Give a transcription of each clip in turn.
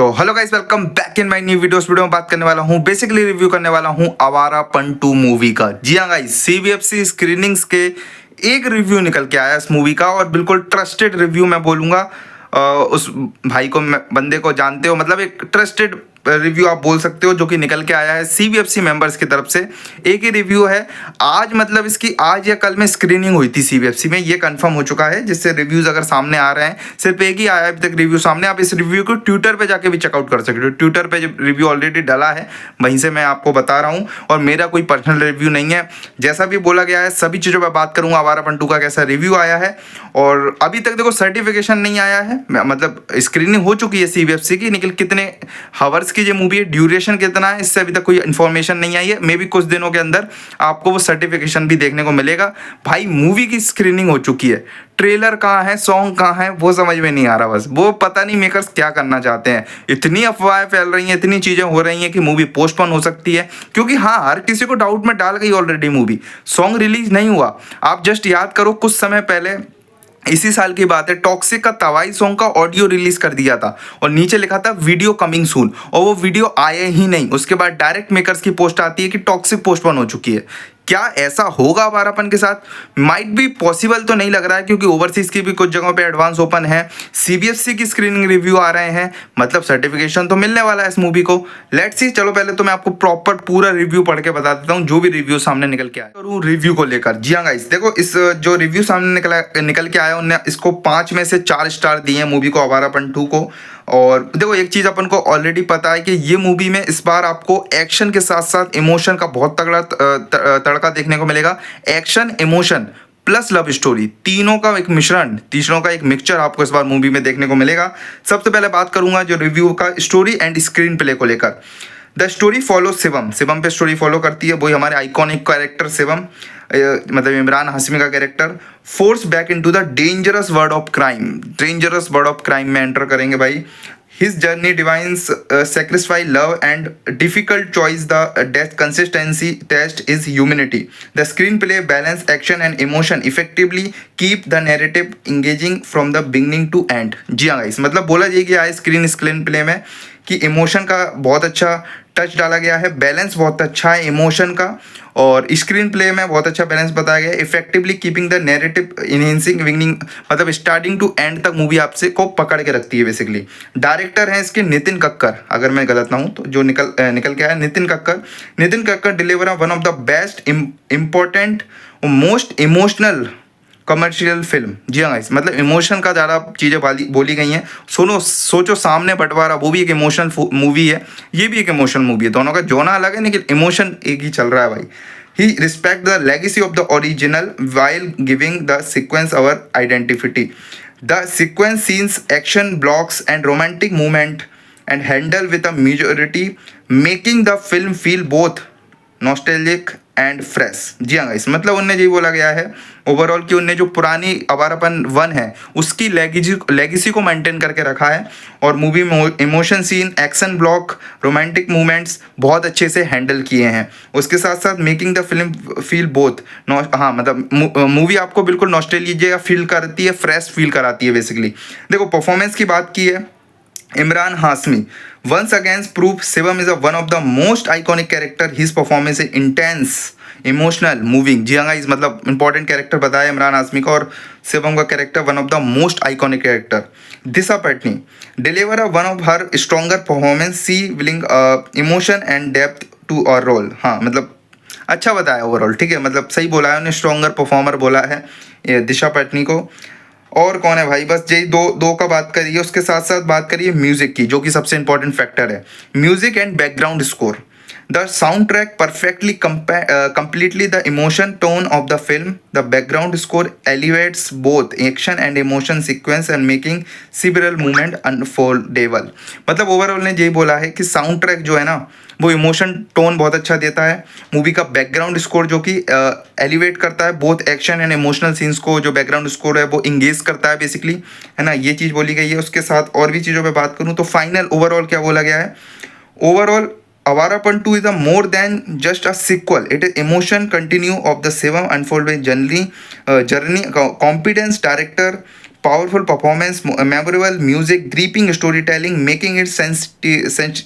तो hello guys, welcome back in my new video में बात करने वाला हूँ, बेसिकली रिव्यू करने वाला हूँ आवारापन 2 मूवी का। जी हाँ गाइस, सीबीएफसी स्क्रीनिंग्स के एक रिव्यू निकल के आया इस मूवी का और बिल्कुल ट्रस्टेड रिव्यू मैं बोलूँगा। उस भाई को, बंदे को जानते हो, मतलब एक ट्रस्टेड रिव्यू आप बोल सकते हो जो कि निकल के आया है सीबीएफसी मेंबर्स की तरफ से। एक ही रिव्यू है आज, मतलब इसकी आज या कल में स्क्रीनिंग हुई थी सीबीएफसी में, ये कंफर्म हो चुका है, जिससे रिव्यूज अगर सामने आ रहे हैं। सिर्फ एक ही आया है अभी तक रिव्यू सामने। आप इस रिव्यू को ट्विटर पे जाके भी चेकआउट कर सकते हो, ट्विटर पे रिव्यू ऑलरेडी डला है, वहीं से मैं आपको बता रहा हूँ। और मेरा कोई पर्सनल रिव्यू नहीं है, जैसा भी बोला गया है सभी चीज़ों पर बात करूँगा। आवारापन 2 का कैसा रिव्यू आया है, और अभी तक देखो सर्टिफिकेशन नहीं आया है, मतलब स्क्रीनिंग हो चुकी है सीबीएफसी की, लेकिन कितने हावर्स की ये मूवी है, ड्यूरेशन कितना है, इससे अभी तक कोई इन्फॉर्मेशन नहीं आई है। मे बी कुछ दिनों के अंदर आपको वो सर्टिफिकेशन भी देखने को मिलेगा। भाई मूवी की स्क्रीनिंग हो चुकी है, ट्रेलर कहाँ है, सॉन्ग कहाँ है, वो समझ में नहीं आ रहा। बस वो पता नहीं मेकर्स क्या करना चाहते हैं। इतनी अफवाहें फैल रही हैं, इतनी चीज़ें हो रही हैं कि मूवी पोस्टपोन हो सकती है, क्योंकि हाँ, हर किसी को डाउट में डाल गई ऑलरेडी मूवी। सॉन्ग रिलीज नहीं हुआ। आप जस्ट याद करो, कुछ समय पहले, इसी साल की बात है, टॉक्सिक का तवाई सॉन्ग का ऑडियो रिलीज कर दिया था और नीचे लिखा था वीडियो कमिंग सून, और वो वीडियो आया ही नहीं। उसके बाद डायरेक्ट मेकर्स की पोस्ट आती है कि टॉक्सिक पोस्टपोन हो चुकी है। क्या ऐसा होगा आवारापन के साथ? माइट बी पॉसिबल तो नहीं लग रहा है, क्योंकि ओवरसीज की भी कुछ जगहों पे एडवांस ओपन है, सीबीएफसी की स्क्रीनिंग रिव्यू आ रहे हैं, मतलब सर्टिफिकेशन तो मिलने वाला है इस मूवी को। Let's see. चलो पहले तो मैं आपको प्रॉपर पूरा रिव्यू पढ़ के बता देता हूँ, जो भी रिव्यू सामने निकल के आया करूँ रिव्यू को लेकर। जी हाँ गाइस, देखो इस जो रिव्यू सामने निकल के आया, उन्होंने इसको 5 में से 4 स्टार दिए हैं मूवी को, आवारापन 2 को। और देखो एक चीज़ अपन को ऑलरेडी पता है कि ये मूवी में इस बार आपको एक्शन के साथ साथ इमोशन का बहुत तगड़ा तड़का देखने को मिलेगा। Action, emotion plus love story, तीनों का एक मिश्रण, तीनों का एक मिक्सचर आपको इस बार मूवी में देखने को मिलेगा। सबसे पहले बात करूंगा जो रिव्यू का स्टोरी एंड स्क्रीन प्ले को लेकर। The story follow Shivam, Shivam पे स्टोरी फॉलो करती है, वही हमारे आइकॉनिक कैरेक्टर शिवम, मतलब इमरान हाशमी का character, force back into the dangerous world of crime. Dangerous world of crime में एंटर करेंगे भाई। His journey divines sacrifice love and difficult choice. The death consistency test is humanity. The screenplay balance action and emotion effectively keep the narrative engaging from the beginning to end. जी हाँ guys, मतलब बोला जाए कि आए screen play में कि emotion का बहुत अच्छा टच डाला गया है, बैलेंस बहुत अच्छा है इमोशन का, और स्क्रीन प्ले में बहुत अच्छा बैलेंस बताया गया है। Effectively keeping the narrative enhancing winging, मतलब स्टार्टिंग टू एंड तक मूवी आपसे को पकड़ के रखती है बेसिकली। डायरेक्टर हैं इसके नितिन कक्कर, अगर मैं गलत ना हूँ तो, जो निकल के आया Nitin Kakkar. Nitin Kakkar deliver one of the best important most emotional commercial film. जी हाँ गाइस, मतलब इमोशन का ज़्यादा चीज़ें बोली गई हैं। सोचो सामने बंटवारा, वो भी एक इमोशनल मूवी है, ये भी एक इमोशनल मूवी है, दोनों का जोना अलग है लेकिन इमोशन एक ही चल रहा है भाई। He respect the legacy of the original while giving the sequence our identity. The sequence scenes, action blocks and romantic movement and handle with a majority, making the film feel both nostalgic and fresh. जी हाँ guys, मतलब उनने यही बोला गया है overall कि उनने जो पुरानी आवारापन 1 है उसकी लेगेसी को मेंटेन करके रखा है, और मूवी में emotion scene, action block, romantic movements बहुत अच्छे से हैंडल किए हैं। उसके साथ साथ making the film feel both, हाँ मतलब मूवी आपको बिल्कुल नॉस्टैल्जिया फील करती है, फ्रेश फील कराती है बेसिकली। देखो परफॉर्मेंस की बात की है, Imran Hasmi once again proved Shivam is one of the most iconic character. His performance is intense, emotional, moving. जी हाँ गाइस, मतलब इंपॉर्टेंट कैरेक्टर बताया इमरान हाशमी का, और शिवम का character one of the most iconic character. Disha Patani deliver one of her stronger performance, she willing emotion and depth to our role. हाँ मतलब अच्छा बताया ओवरऑल, ठीक है, मतलब सही बोला है उन्हें, स्ट्रॉन्गर परफॉर्मर बोला है दिशा पटनी को। और कौन है भाई, बस यही दो का बात करिए। उसके साथ साथ बात करिए म्यूजिक की, जो कि सबसे इंपॉर्टेंट फैक्टर है। Music and background score, the sound track perfectly completely the emotion tone of the film. The background score elevates both action and emotion sequence and making several moment unfoldable. मतलब overall ने यही बोला है कि sound track जो है ना, वो इमोशन टोन बहुत अच्छा देता है। मूवी का बैकग्राउंड स्कोर जो कि एलिवेट करता है both action and emotional scenes को, जो बैकग्राउंड स्कोर है वो इंगेज करता है बेसिकली, है ना, ये चीज़ बोली गई है। उसके साथ और भी चीज़ों पे बात करूँ तो फाइनल ओवरऑल क्या बोला गया है, overall Avarappan 2 is a more than just a sequel. It is emotion continue of the Shivam unfolding journey, competence director, powerful performance, memorable music, gripping storytelling, making it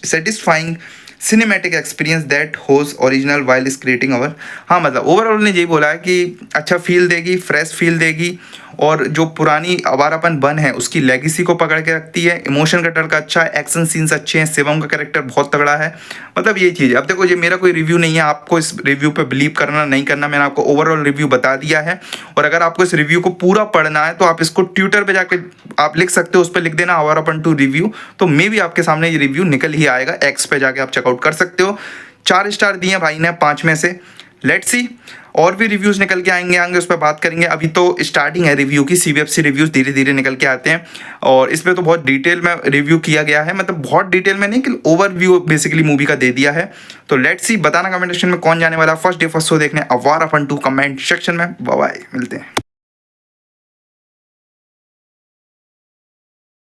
satisfying cinematic experience that whose original while is creating our. हाँ मतलब overall ने यही बोला है कि अच्छा feel देगी, fresh feel देगी, और जो पुरानी आवारापन बन है उसकी लेगेसी को पकड़ के रखती है। इमोशन का टर्क अच्छा है, एक्शन सीन्स अच्छे हैं, शिवम का कैरेक्टर बहुत तगड़ा है। मतलब ये चीज़ है। अब देखो ये मेरा कोई रिव्यू नहीं है, आपको इस रिव्यू पे बिलीव करना नहीं करना, मैंने आपको ओवरऑल रिव्यू बता दिया है। और अगर आपको इस रिव्यू को पूरा पढ़ना है तो आप इसको ट्विटर पे जाके आप लिख सकते हो, उस पर लिख देना आवारापन 2 रिव्यू, तो मे भी आपके सामने ये रिव्यू निकल ही आएगा। एक्स पे जाके आप चेकआउट कर सकते हो। 4 स्टार दिए भाई ने 5 में से। लेट्स सी और भी रिव्यूज़ निकल के आएंगे उस पर बात करेंगे। अभी तो स्टार्टिंग है रिव्यू की, CBFC रिव्यूज़ धीरे धीरे निकल के आते हैं, और इसमें तो बहुत डिटेल में रिव्यू किया गया है, मतलब बहुत डिटेल में नहीं कि ओवरव्यू बेसिकली मूवी का दे दिया है। तो लेट्स सी, बताना कमेंट सेक्शन में कौन जाने वाला फर्स्ट डे फर्स्ट शो देखने आवारापन 2 कमेंट सेक्शन में। बाय बाय, मिलते हैं।